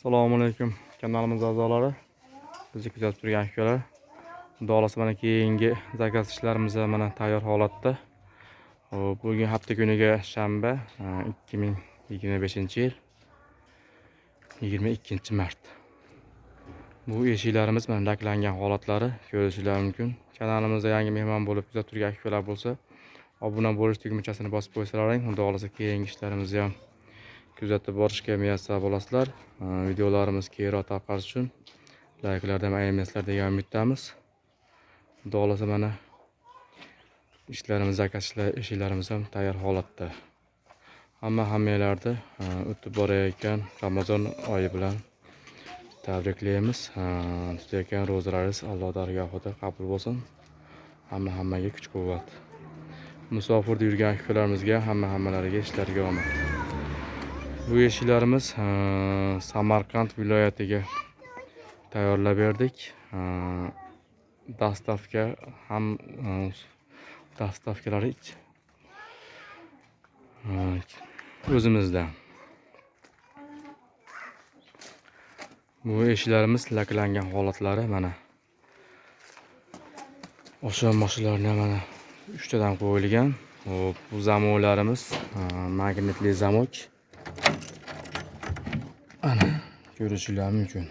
Assalomu alaykum kanalimiz a'zolari. Bizni kuzatib turgan akalar. Xudo xolasa mana keyingi zakaz ishlarimiz mana tayyor holatda. Bugun hafta kuniga shanba, 2025-yil 22-mart. Bu eshiklarimiz mana laklangan holatlari ko'rishingiz mumkin. Kanalimizda yangi mehmon bo'lib kuzatib turgan akalar bo'lsa, obuna bo'lish tugmachasini bosib qo'ysalaring, xudo xolasa keyingi ishlarimizni ham kuzatib borishga muyassar bo'lasizlar. Videolarimiz keyinroq tarqalishi uchun layklardan ayirmasizlar degan umiddamiz. Xudo xolasa mana ishlarimiz, zakaz ishlarimiz ham tayyor holatda. Hammalarni o'tib borayotgan Ramazon oyi bilan tabriklaymiz. Tutayotgan ro'zalaringiz Alloh dargohida qabul bo'lsin. Hammaga kuch-quvvat. Musofirda yurgan akalarimizga hammalariga ishlariga omad. Bu eshiklarimiz Samarqand viloyatiga tayyorlab berdik. Dastavkalari o'zimizdan. Bu eshiklarimiz laklangan holatlari mana. O'sha mashinalarni mana 3 tadan qo'yilgan. Bu zamoklarimiz magnitli zamok. Ana ko'rishingiz mumkin.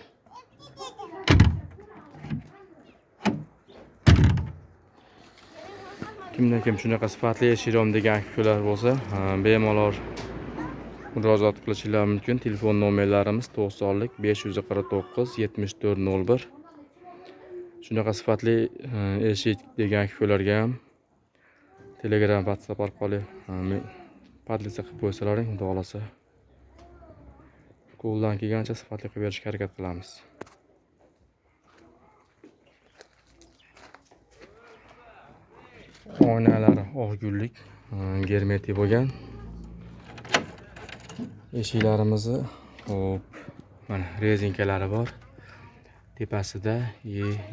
Kim shunaqa sifatli eshiklar degan akalar bo'lsa, bemalol murojaat qilishingiz mumkin. Telefon nomerlarimiz 90lik 549 7401. Shunaqa sifatli eshik degan akalarga ham Telegram, WhatsApp orqali podlitsiya qilib qo'ysalaring, xudo xolasa qo'ldan kelgancha sifatli qilib berishga harakat qilamiz. Oynalari oq gullik, germetik bo'lgan. Eshiklarimizni mana rezinkalari bor. Tepasida,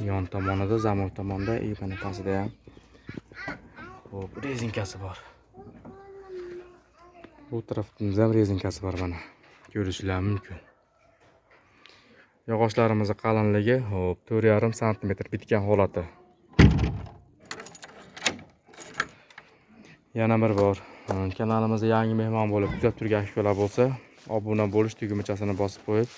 yon tomonida, zamok tomonda, mana pastida ham rezinkasi bor. Bu tarafimizda ham rezinkasi bor mana. Ko'rishingiz mumkin. Yog'ochlarimiz qalinligi 4,5 sm bitgan holati. Yana bir bor kanalimizda yangi mehmon bo'lib kuzatib turgan akalar bo'lsa, obuna bo'lish tugmachasini bosib qo'yib,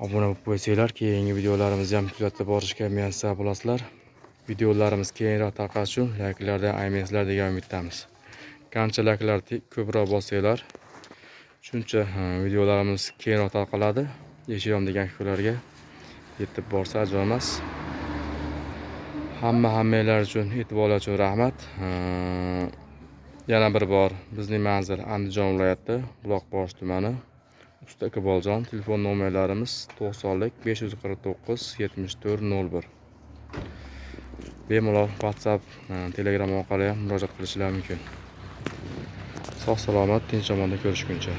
obuna bo'lib qo'ysanglar, keyingi videolarimizni ham kuzatib borishga muyassar bo'lasizlar. Videolarimiz keyinroq tarqalishi uchun layklardan ayirmasizlar degan umiddamiz. Qancha layklar ko'proq bossanglar, shuncha videolarimiz keyinroq tarqaladi. Eshikam degan akalarga yetib borsa ajoymas. Hammalar uchun, e'tiborlar uchun rahmat. Yana bir bor bizning manzil Andijon viloyati Buloqboshi tumani Usta Iqboljon. Telefon nomerlarimiz 90lik 549 7401. Bemalol WhatsApp, Telegram orqali murojaat qilishingiz mumkin. Sog' salomat, tinch omonda ko'rishguncha.